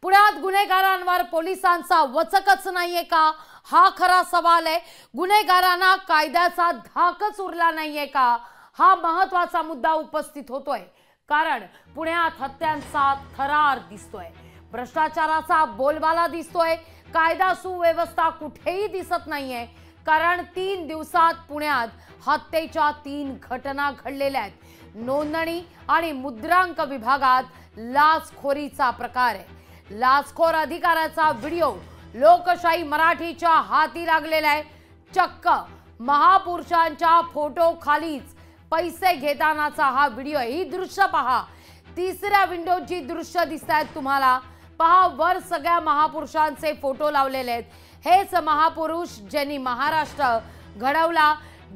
पुण्यात गुन्हेगारांवर पोलिसांचा वचकच नाहीये का, हा खरा सवाल आहे। गुन्हेगारांना कायद्याचा धाकच उरला नाहीये का, हा महत्त्वाचा मुद्दा उपस्थित होतोय। कारण पुण्यात हत्यांचा थरार दिसतोय, भ्रष्टाचाराचा बोलबाला दिसतोय, कायदा सुव्यवस्था कुठेही दिसत नाहीये। कारण 3 दिवसात पुण्यात हत्येच्या 3 घटना घडलेल्या आहेत। नोंदणी आणि मुद्रांक विभागात लाचखोरीचा प्रकार आहे। लाचखोर अधिकाऱ्याचा व्हिडिओ लोकशाही मराठीच्या हाती लागलेला आहे। चक्क महापुरुषांच्या फोटो खालीच पैसे घेतानाचा हा व्हिडिओ आहे। ही दृश्य पहा, तिसऱ्या विंडोची दृश्य दिसतात तुम्हाला। पहा, वर सगळ्या महापुरुषांचे फोटो लावलेले आहेत। हेच महापुरुष ज्यांनी महाराष्ट्र घडवला,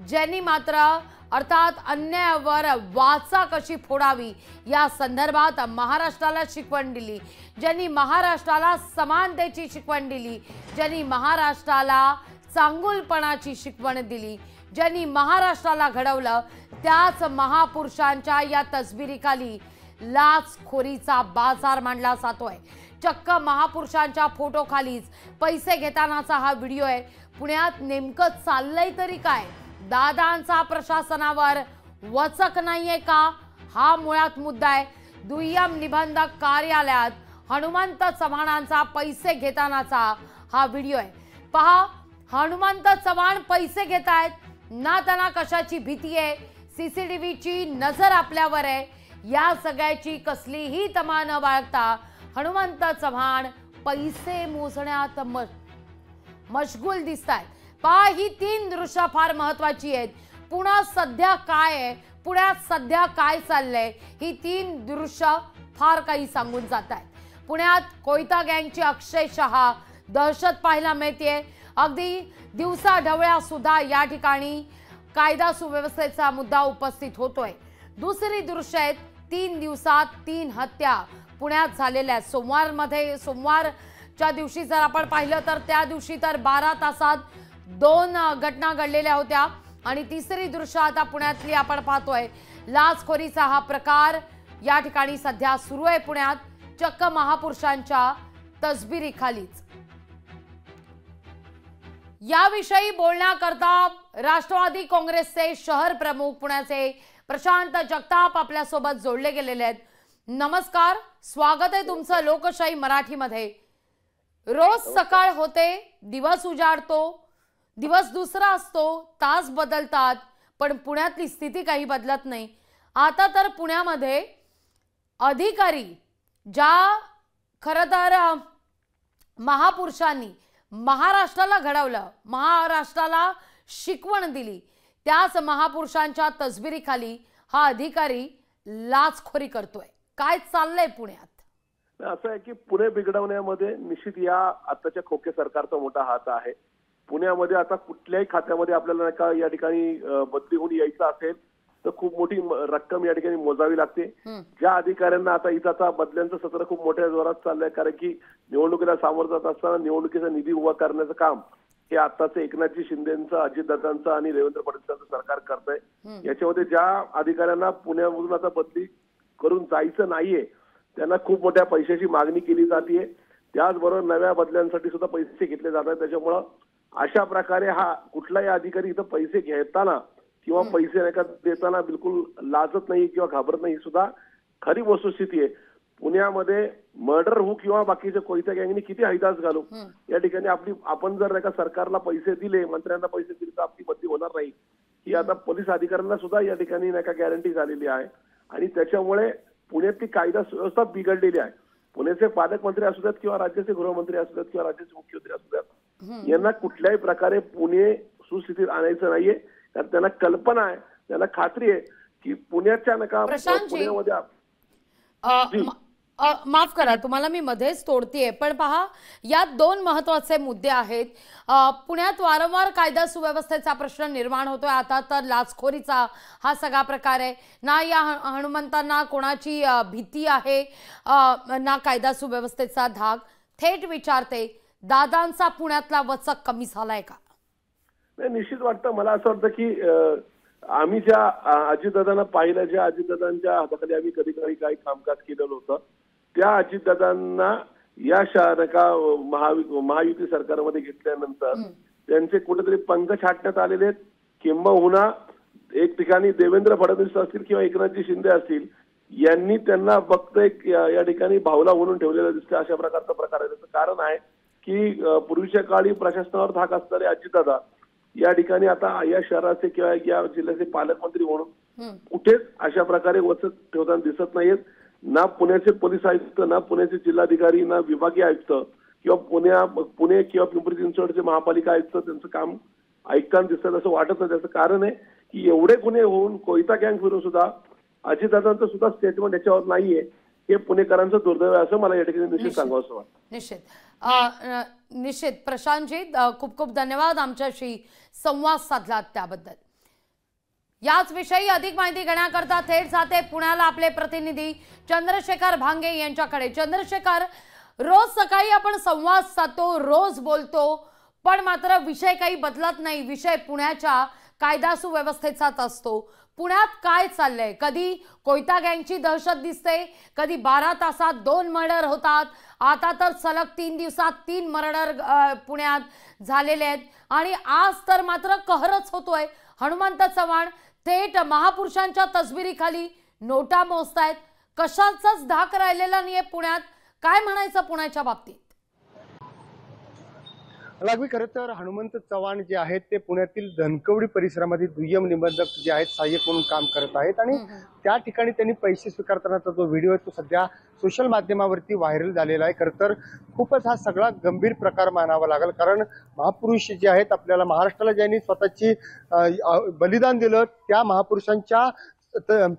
ज्यांनी मात्र अर्थात अन्यायावर वाचा कशी फोडावी या संदर्भात महाराष्ट्राला शिकवण दिली, ज्यांनी महाराष्ट्राला समानतेची शिकवण दिली, ज्यांनी महाराष्ट्राला चांगुलपणाची शिकवण दिली, ज्यांनी महाराष्ट्राला घडवलं, त्याच महापुरुषांच्या या तस्बिरीखाली लाचखोरीचा बाजार मांडला जातोय। चक्क महापुरुषांच्या फोटो खालीच पैसे घेतानाचा हा व्हिडिओ आहे। पुण्यात नेमकं चाललंय तरी काय? दादांचा प्रशासनावर वचक नाहीये का, हा मुळात मुद्दा आहे। दुय्यम निबंधक कार्यालयात हनुमंत चव्हाणांचा पैसे घेतानाचा हा व्हिडिओ आहे। पहा, हनुमंत चव्हाण पैसे घेतायत ना, त्यांना कशाची भीती आहे? सीसीटीव्हीची नजर आपल्यावर आहे। या सगळ्याची कसलीही तमा न बाळगता हनुमंत चव्हाण पैसे मोजण्यात मशगूल दिसतात। पहा, ही 3 दृश्य फार महत्वाची आहेत। पुण्यात सध्या काय आहे, पुण्यात सध्या काय चाललंय, ही 3 दृश्य फार काही सांगून जात आहेत। पुण्यात कोयता गँगची अक्षरशः दहशत पाहायला मिळते। अगदी दिवसा ढवळ्या सुद्धा या ठिकाणी कायदा सुव्यवस्थेचा मुद्दा उपस्थित होतोय। दुसरी दृश्य आहेत, 3 दिवसात 3 हत्या पुण्यात झालेल्या आहेत। सोमवारच्या दिवशी जर आपण पाहिलं तर त्या दिवशी तर 12 तासात 2 घटना घडलेल्या होत्या। आणि तिसरी दृश्य आता पुण्यातली आपण पाहतोय, लाचखोरीचा हा प्रकार या ठिकाणी सध्या सुरू आहे पुण्यात, चक्क महापुरुषांच्या तस्बिरीखालीच। याविषयी बोलण्याकरता राष्ट्रवादी काँग्रेसचे शहर प्रमुख पुण्याचे प्रशांत जगताप आपल्या सोबत जोडले गेलेले आहेत। नमस्कार, स्वागत आहे तुमचं लोकशाही मराठीमध्ये। रोज सकाळ होते, दिवस उजाडतो, दिवस दुसरा असतो, तास बदलतात, पण पुण्यातली स्थिती काही बदलत नाही। आता तर पुण्यामध्ये अधिकारी ज्या खरं तर महापुरुषांनी महाराष्ट्राला घडवलं, महाराष्ट्राला शिकवण दिली, त्याच महापुरुषांच्या तस्बिरीखाली हा अधिकारी लाचखोरी करतोय। काय चाललंय पुण्यात? असं आहे की पुणे बिघडवण्यामध्ये निश्चित या आताच्या खोके सरकारचा मोठा हात आहे। पुण्यामध्ये आता कुठल्याही खात्यामध्ये आपल्याला नाही का या ठिकाणी बदली होऊन यायचं असेल तर खूप मोठी रक्कम या ठिकाणी मोजावी लागते। ज्या अधिकाऱ्यांना आता इथं आता बदल्यांचं सत्र खूप मोठ्या जोरात चाललंय, कारण की निवडणुकीला सामोरं जात असताना निवडणुकीचा निधी उभा करण्याचं काम हे आताच एकनाथजी शिंदेचं, अजितदादांचं आणि देवेंद्र फडणवीसांचं सरकार करतंय। याच्यामध्ये ज्या अधिकाऱ्यांना पुण्यामधून आता बदली करून जायचं नाहीये त्यांना खूप मोठ्या पैशाची मागणी केली जाते। त्याचबरोबर नव्या बदल्यांसाठी सुद्धा पैसे घेतले जातात। त्याच्यामुळं अशा प्रकारे हा कुठलाही अधिकारी इथं पैसे घेताना किंवा पैसे नाही का देताना बिलकुल लाजत नाही किंवा घाबरत नाही, ही सुद्धा खरी वस्तुस्थिती आहे। पुण्यामध्ये मर्डर होऊ किंवा बाकीच्या कोयत्या गँगनी किती हैदास घालू, या ठिकाणी आपण जर नाही का सरकारला पैसे दिले, मंत्र्यांना पैसे दिले तर आपली बदली होणार नाही, ही आता पोलीस अधिकाऱ्यांना सुद्धा या ठिकाणी नाही का गॅरंटी झालेली आहे। आणि त्याच्यामुळे पुण्यातली कायदा व्यवस्था बिघडलेली आहे। पुण्याचे पालकमंत्री असू द्यात किंवा राज्याचे गृहमंत्री असू द्यात किंवा राज्याचे मुख्यमंत्री असू द्यात, यांना कुठल्याही प्रकारे पुणे सुस्थितीत आणायचं नाहीये। कारण त्यांना कल्पना आहे, त्यांना खात्री आहे की पुण्याच्या नका पुण्यामध्ये माफ करा तुम्हाला मी मध्येच तोडतेय, पण पहा, यात 2 महत्त्वाचे मुद्दे आहेत। पुण्यात वारंवार कायदा सुव्यवस्थेचा प्रश्न निर्माण होतोय। आता तर लाचखोरीचा हा सगळा प्रकार आहे ना, या हनुमंतांना कोणाची भीती आहे ना कायदा सुव्यवस्थेचा धाक। थेट विचारते, दादांचा पुण्यातला वचक कमी झालाय का? निश्चित वाटतं, मला असं वाटतं की आम्ही ज्या अजितदादांना पाहिलं, ज्या अजितदादांच्या हाताखाली आम्ही कधी कधी काही कामकाज केलेलं होतं, त्या अजितदादांना या महायुती सरकारमध्ये घेतल्यानंतर त्यांचे कुठेतरी पंख छाटण्यात आलेले आहेत, किंबहुना एक ठिकाणी देवेंद्र फडणवीस असतील किंवा एकनाथजी शिंदे असतील यांनी त्यांना फक्त एक या ठिकाणी भावला म्हणून ठेवलेलं दिसतं. अशा प्रकारचा प्रकार आहे. त्याचं कारण आहे की पूर्वीच्या काळी प्रशासनावर धाक असणारे अजितदादा या ठिकाणी आता या शहराचे किंवा या जिल्ह्याचे पालकमंत्री म्हणून कुठेच अशा प्रकारे वचक ठेवताना दिसत नाहीत. ना पुण्याचे पोलीस आयुक्त, ना पुण्याचे जिल्हाधिकारी, ना विभागीय आयुक्त किंवा पुणे किंवा पिंपरी चिंचवडचे महापालिका आयुक्त त्यांचं काम ऐकताना दिसतं असं वाटत नाही. त्याचं कारण आहे की एवढे गुन्हे होऊन कोयता गँग फिरून सुद्धा अजितदादांचं सुद्धा स्टेटमेंट याच्यावर नाहीये. हे पुणेकरांचं दुर्दैव आहे असं मला या ठिकाणी निश्चित सांगावंसं वाटतं. निश्चित प्रशांतजी, खूप खूप धन्यवाद आमच्याशी संवाद साधलात त्याबद्दल. याच विषयी अधिक माहिती घेण्याकरता थेट जाते पुण्याला आपले प्रतिनिधी चंद्रशेखर भांगे यांच्याकडे. चंद्रशेखर, रोज सकाळी आपण संवाद साधतो, रोज बोलतो, पण मात्र विषय काही बदलत नाही. विषय पुण्याच्या कायदा सुव्यवस्थेचाच असतो. पुण्यात काय चाललंय? कधी कोयता गँगची दहशत दिसते, कधी 12 तासात 2 मर्डर होतात, आता तर सलग 3 दिवसात 3 मर्डर पुण्यात झालेले आहेत. आणि आज तर मात्र कहरच होतोय. हनुमंत चव्हाण थेट महापुरुषांच्या तसबिरीखाली नोटा मोजतायत. कशाचाच धाक राहिलेला नाहीये पुण्यात. काय म्हणायचं पुण्याच्या बाबतीत? लागवी खरं तर हनुमंत चव्हाण जे आहेत ते पुण्यातील धनकवडी परिसरामध्ये दुय्यम निबंधक जे आहेत सहाय्यक म्हणून काम करत आहेत आणि त्या ठिकाणी त्यांनी पैसे स्वीकारतानाचा जो व्हिडिओ आहे तो सध्या सोशल माध्यमावरती व्हायरल झालेला आहे. खरं तर खूपच हा सगळा गंभीर प्रकार मानावा लागेल, कारण महापुरुष जे आहेत आपल्याला महाराष्ट्राला ज्यांनी स्वतःची बलिदान दिलं त्या महापुरुषांच्या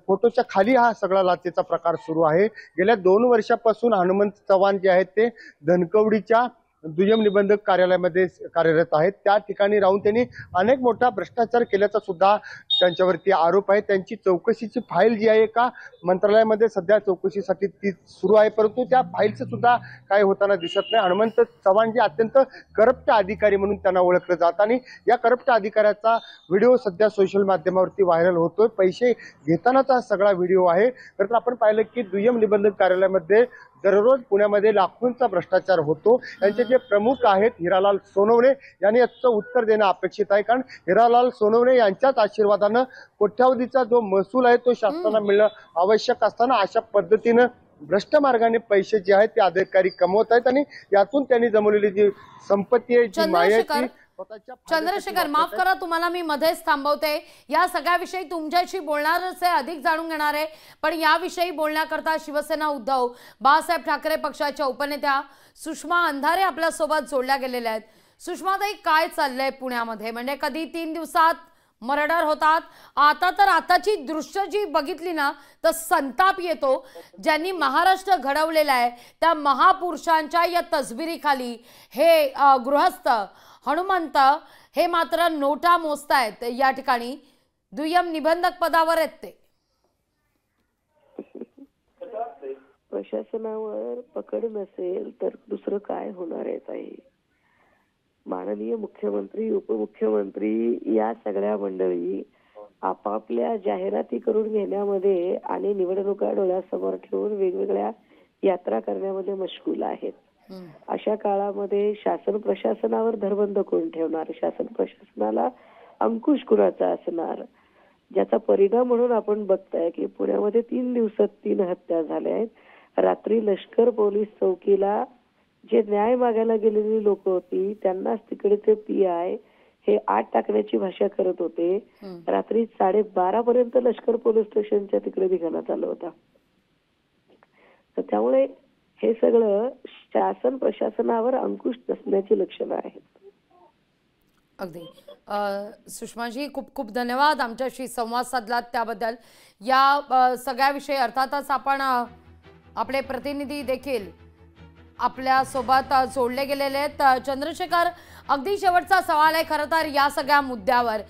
फोटोच्या खाली हा सगळा लाचेचा प्रकार सुरू आहे. गेल्या 2 वर्षापासून हनुमंत चव्हाण जे आहेत ते धनकवडीच्या दुय्यम निबंधक कार्यालयामध्ये कार्यरत आहेत. त्या ठिकाणी राहून त्यांनी अनेक मोठा भ्रष्टाचार केल्याचा सुद्धा त्यांच्यावरती आरोप आहे. त्यांची चौकशीची फाईल जी आहे एका मंत्रालयामध्ये सध्या चौकशीसाठी ती सुरू आहे, परंतु त्या फाईलचं सुद्धा काय होताना दिसत नाही. हनुमंत चव्हाण जे अत्यंत करप्ट अधिकारी म्हणून त्यांना ओळखलं जातं आणि या करप्ट अधिकाऱ्याचा व्हिडिओ सध्या सोशल माध्यमावरती व्हायरल होतोय. पैसे घेतानाचा सगळा व्हिडिओ आहे. तर आपण पाहिलं की दुय्यम निबंधक कार्यालयामध्ये दररोज पुण्यामध्ये लाखोंचा भ्रष्टाचार होतो. यांचे जे प्रमुख आहेत हिरालाल सोनवणे यांनी याचं उत्तर देणं अपेक्षित आहे, कारण हिरालाल सोनवणे यांच्याच आशीर्वादानं कोट्यावधीचा जो महसूल आहे तो शासनाला मिळणं आवश्यक असताना अशा पद्धतीनं भ्रष्ट मार्गाने पैसे जे आहेत ते अधिकारी कमवत आहेत आणि यातून त्यांनी जमवलेली जी संपत्ती आहे, जी मायाची. चंद्रशेखर, माफ करा तुम्हाला मी मध्येच थांबवते. या सगळ्याविषयी तुमच्याशी बोलणारच आहे, अधिक जाणून घेणार आहे, पण याविषयी बोलण्याकरता शिवसेना उद्धव बाळासाहेब ठाकरे पक्षाच्या उपनेत्या सुषमा अंधारे आपल्या सोबत जोडल्या गेलेल्या आहेत. सुषमाताई, काय चाललंय पुण्यामध्ये? म्हणजे कधी 3 दिवसात मर्डर होतात, आता तर आताची दृश्य जी बघितली ना तर संताप येतो. ज्यांनी महाराष्ट्र घडवलेला आहे त्या महापुरुषांच्या या तसबिरीखाली हे गृहस्थ हनुमंत हे मात्र नोटा मोजतायत. या ठिकाणी दुय्यम निबंधक पदावर आहेत ते. प्रशासनावर पकड नसेल तर दुसरं काय होणार आहे ताई? माननीय मुख्यमंत्री, उपमुख्यमंत्री या सगळ्या मंडळी आपापल्या जाहिराती करून घेण्यामध्ये आणि निवडणुका डोळ्यासमोर ठेवून वेगवेगळ्या यात्रा करण्यामध्ये मशगूल आहेत. अशा काळामध्ये शासन प्रशासनावर धरबंद कोण ठेवणार? शासन प्रशासनाला अंकुश कुणाचा असणार? ज्याचा परिणाम म्हणून आपण बघताय की पुण्यामध्ये 3 दिवसात 3 हत्या झाल्या आहेत. रात्री लष्कर पोलीस चौकीला जे न्याय मागायला गेलेली लोक होती त्यांनाच तिकडचे PI हे 8 टाकण्याची भाषा करत होते. रात्री 12:30 पर्यंत लष्कर पोलीस स्टेशनच्या तिकडे निघाला चालू होता. तर त्यामुळे हे सगळं शासन प्रशासनावर अंकुश नसण्याची लक्षणं आहेत. अगदी. सुषमाजी, खूप खूप धन्यवाद आमच्याशी संवाद साधलात त्याबद्दल. या सगळ्याविषयी अर्थातच आपण आपले प्रतिनिधी देखील आपल्या सोबत जोडले गेलेले आहेत. चंद्रशेखर, अगदी शेवटचा सवाल आहे खरं तर या सगळ्या मुद्द्यावर.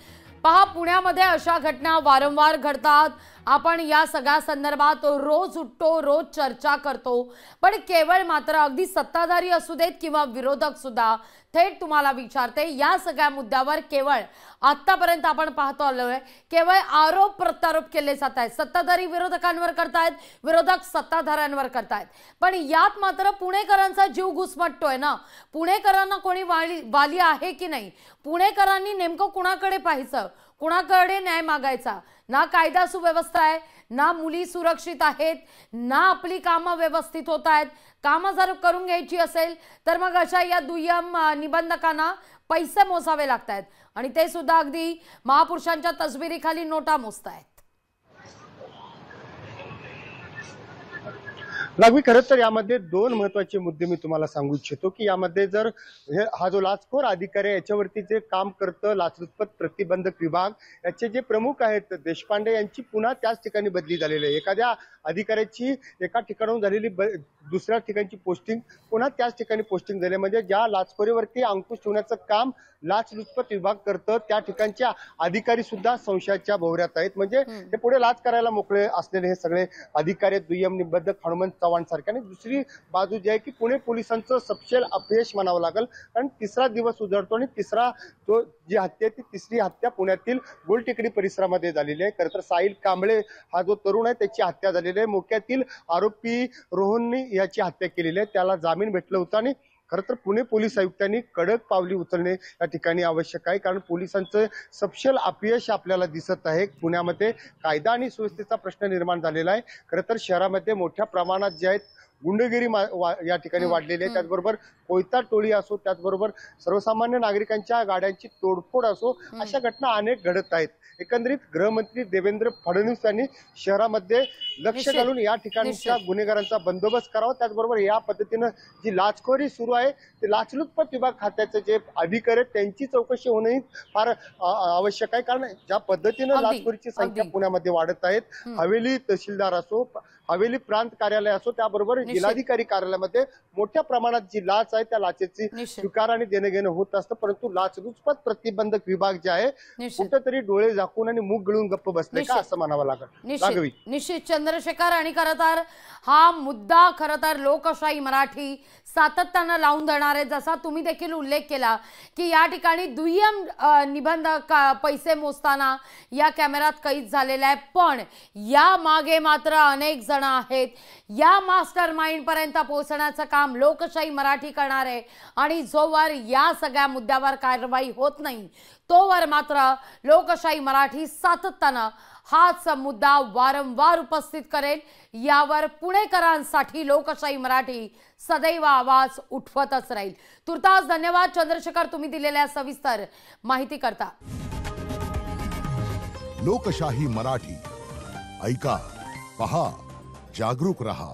पहा, पुण्यामध्ये अशा घटना वारंवार घडतात आपण या सगळ्या संदर्भात रोज उठतो, रोज चर्चा करतो, पण केवळ मात्र अगदी सत्ताधारी असू देत किंवा विरोधक सुद्धा थेट तुम्हाला विचारते, या सगळ्या मुद्द्यावर केवळ आतापर्यंत आपण पाहतो आलोय केवळ आरोप प्रत्यारोप केले जात आहेत, सत्ताधारी विरोधकांवर करतायत, विरोधक सत्ताधाऱ्यांवर करतायत, पण यात मात्र पुणेकरांचा जीव घुसमटतोय ना। पुणेकरांना कोणी वाली आहे की नाही, पुणेकरांनी नेमकं कुणाकडे पाहायचं, कुणाकडे न्याय मागायचा? ना कायदा सुव्यवस्था आहे, ना मुली सुरक्षित आहेत, ना आपली कामं व्यवस्थित होत आहेत। कामं जर करून घ्यायची असेल तर मग अशा या दुय्यम निबंधकांना पैसे मोजावे लागतात आणि ते सुद्धा अगदी महापुरुषांच्या तसबिरीखाली नोटा मोजतायत। लागवी खरं तर यामध्ये दोन महत्वाचे मुद्दे मी तुम्हाला सांगू इच्छितो की यामध्ये जर हा जो लाचखोर अधिकारी आहे याच्यावरती जे काम करतं लाचलुचपत प्रतिबंधक विभाग याचे जे प्रमुख आहेत देशपांडे यांची पुन्हा त्याच ठिकाणी बदली झालेली आहे। एखाद्या अधिकाऱ्याची एका ठिकाणाहून झालेली दुसऱ्या ठिकाणची पोस्टिंग पुन्हा त्याच ठिकाणी पोस्टिंग झाली, म्हणजे ज्या लाचखोरीवरती अंकुश ठेवण्याचं काम लाचलुचपत विभाग करतं त्या ठिकाणच्या अधिकारी सुद्धा संशयाच्या भोवऱ्यात आहेत। म्हणजे ते पुढे लाच करायला मोकळे असलेले हे सगळे अधिकारी दुय्यम निबंधक हनुमंत चव्हाण सारखे। आणि दुसरी बाजू जी आहे की पुणे पोलिसांचं सपशेल अपयश म्हणावं लागेल, कारण तिसरा दिवस उजळतो आणि तिसरा तो जी हत्या ती तिसरी हत्या पुण्यातील गोलटेकडी परिसरामध्ये झालेली आहे। खरं तर साहिल कांबळे हा जो तरुण आहे त्याची हत्या झालेली आहे। मोक्यातील आरोपी रोहननी याची हत्या केलेली आहे, त्याला जामीन भेटला होता आणि खरं तर पुणे पोलीस आयुक्तांनी कडक पावली उचलणे या ठिकाणी आवश्यक आहे, कारण पोलिसांचं सपशेल अपयश आपल्याला दिसत आहे। पुण्यामध्ये कायदा आणि सुव्यवस्थेचा प्रश्न निर्माण झालेला आहे। खरं तर शहरामध्ये मोठ्या प्रमाणात जे आहेत गुंडगिरी या ठिकाणी वाढलेली आहे, त्याचबरोबर कोयता टोळी असो, त्याचबरोबर सर्वसामान्य नागरिकांच्या गाड्यांची तोडफोड असो, अशा घटना अनेक घडत आहेत। एकंदरीत गृहमंत्री देवेंद्र फडणवीस यांनी शहरामध्ये लक्ष घालून या ठिकाणच्या गुन्हेगारांचा बंदोबस्त करावा, त्याचबरोबर या पद्धतीनं जी लाचखोरी सुरू आहे ते लाचलुचपत विभाग खात्याचे जे अधिकारी आहेत त्यांची चौकशी होणेही फार आवश्यक आहे, कारण ज्या पद्धतीनं लाचखोरीची संख्या पुण्यामध्ये वाढत आहेत, हवेली तहसीलदार असो, हवेली प्रांत कार्यालय असो, त्याबरोबर जिल्हाधिकारी कार्यालयामध्ये मोठ्या प्रमाणात जी लाच आहे त्या लाचेची स्वीकार आणि देणं घेणं होत असतं, परंतु लाचलुचपत प्रतिबंधक विभाग जे आहे कुठेतरी डोळे झाकून आणि मुख गिळून गप्प बसले का असं म्हणावं लागेल। निश्चित चंद्रशेखर, आणि खरं तर हा मुद्दा खरं तर लोकशाही मराठी सातत्यानं लावून देणार आहे। जसा तुम्ही देखील उल्लेख केला की या ठिकाणी दुय्यम निबंधक पैसे मोजताना या कॅमेऱ्यात कैद झालेला आहे, पण या मागे मात्र अनेक जण आहेत। या मास्टर माइंड पर्यंत पोहोचण्याचं काम लोकशाही मराठी करणार आहे आणि जोवर या सगळ्या मुद्द्यावर कारवाई होत नाही तोवर मात्र लोकशाही मराठी सातत्यानं हाच मुद्दा वारंवार उपस्थित करेल। यावर पुणेकरांसाठी लोकशाही मराठी सदैव आवाज उठवतच राहील। तुर्तास धन्यवाद चंद्रशेखर, तुम्ही दिलेल्या सविस्तर माहिती करता। लोकशाही मराठी ऐका, पहा, जागरूक रहा।